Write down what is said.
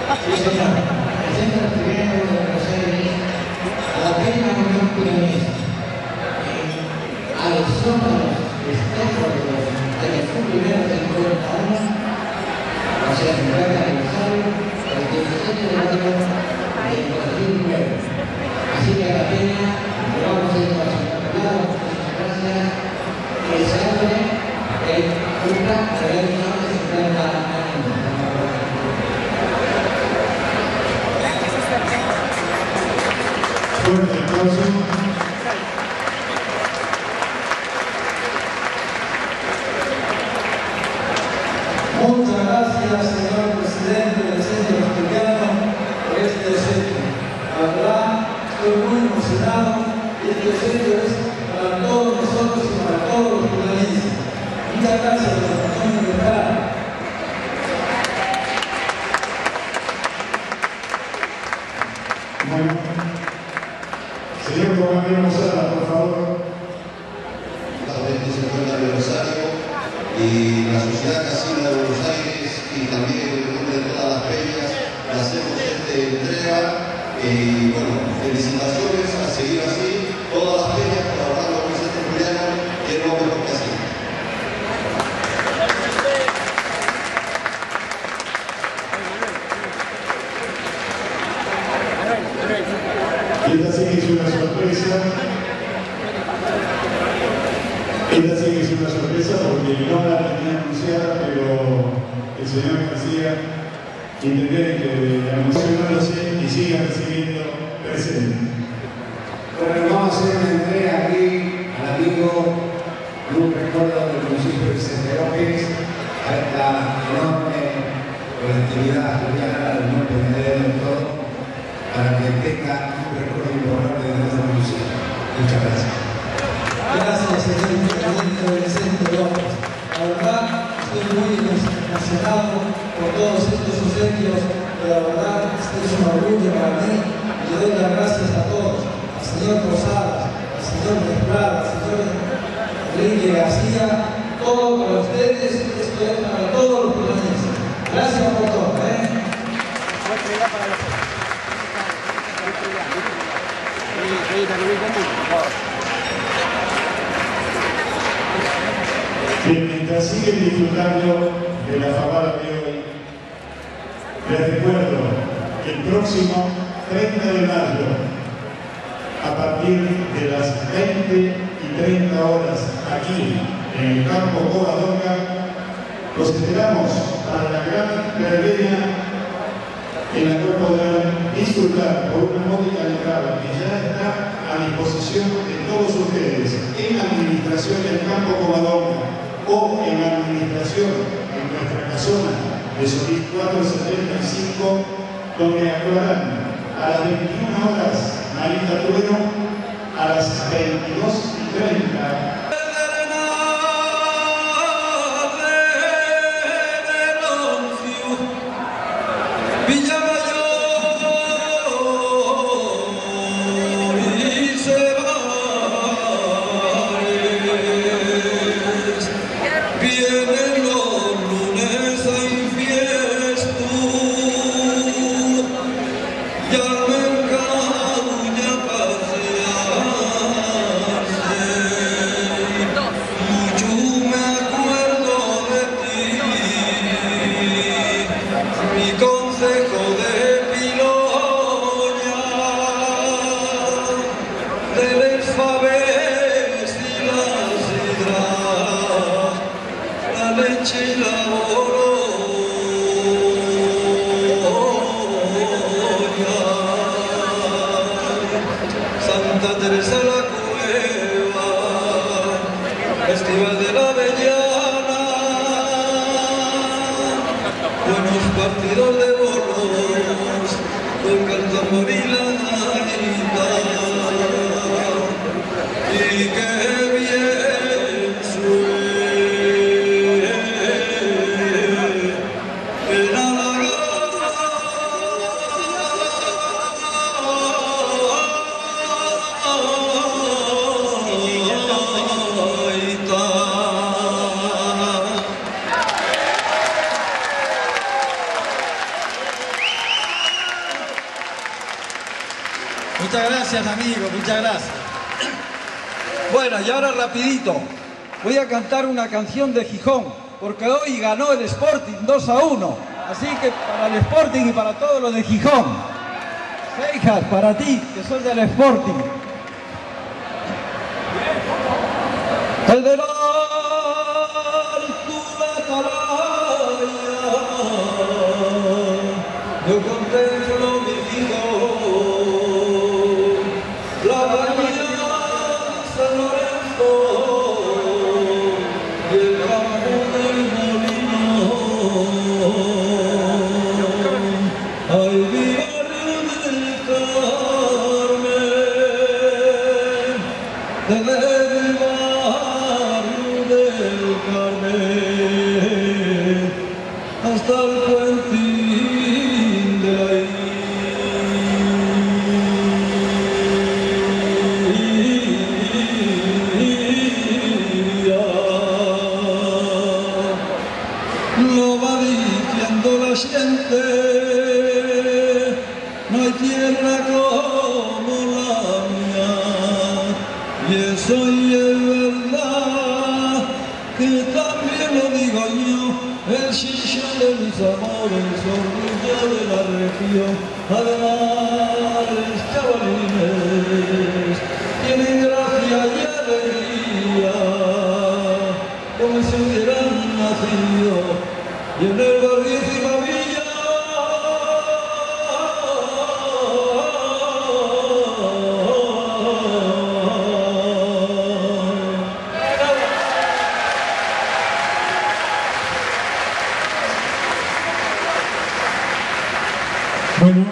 Sí, señor. El Centro Chileno de Buenos Aires, a la pena Unión Peronista, a los zócalos festejos de los primeros 50 años, o sea, el primer aniversario, el 17 de mayo del 2009. Así que a la pena, le vamos a ir a su cuidado, muchas gracias, que se abre el cumpla de la Unión de 50 años. Fuerte aplauso. Muchas gracias, señor presidente del Centro Asturiano, por este obsequio. La verdad, estoy muy emocionado y este obsequio es para todos nosotros y para todos los pluralistas. Muchas gracias por la oportunidad de estar. Bueno, señor Comandante Mozart, por favor. Este 50 aniversario y la Sociedad Casina de Buenos Aires y también en nombre de todas las peñas le hacemos esta entrega y bueno, felicitaciones, a seguir así, todas las peñas colaborando con el Centro Asturiano y es lo mejor que así. Y esta sí que es una sorpresa. Esta sí que es una sorpresa porque no la tenía anunciada, pero el señor García interviene que emocionándose y siga recibiendo presente. Bueno, vamos a hacer una entrega aquí al amigo en un recuerdo del municipio de Vicente López a esta enorme colectividad asturiana del norte de Medellín y todo, para que tenga un recuerdo importante de nuestro municipio. Muchas gracias. Gracias, señor intendente del Centro López. La verdad, estoy muy emocionado por todos estos obsequios, pero la verdad, este es un orgullo para mí y le doy las gracias a todos, al señor Rosadas, al señor Desplada, al señor Enrique García, todo para ustedes, esto es para todos los peronistas. Gracias por todo, Bien, mientras siguen disfrutando de la fabada de hoy, les recuerdo que el próximo 30 de mayo, a partir de las 20:30 horas, aquí en el campo Covadonga, los esperamos para la gran verbena en la cual podrán disfrutar por una módica entrada que ya está a disposición de todos ustedes en la administración del campo Covadonga o en la administración en nuestra casona de Solís 475, donde actuarán a las 21 horas Marita Tuero, a las 22:30 Santa Teresa la Cueva, Festival de la Avellana, buenos partidos de bolos. Muchas gracias, amigo, muchas gracias. Bueno, y ahora rapidito, voy a cantar una canción de Gijón, porque hoy ganó el Sporting 2-1. Así que para el Sporting y para todos los de Gijón. Seijas, para ti, que soy del Sporting. El de la altura atalaya, yo contemplo mi Gijón, la bahía San Lorenzo y el campo del molino. Ay, mi barrio del Carmen, desde el barrio del Carmen hasta el puentín de la Iria. Lo va diciendo la gente, no hay tierra como la mía, y eso y es verdad, que también lo digo yo, el chicho de mis amores, orgullo de la región. Además, los chavalines tienen gracia y alegría, como si hubieran nacido y en el barrio Cimavilla. Bueno,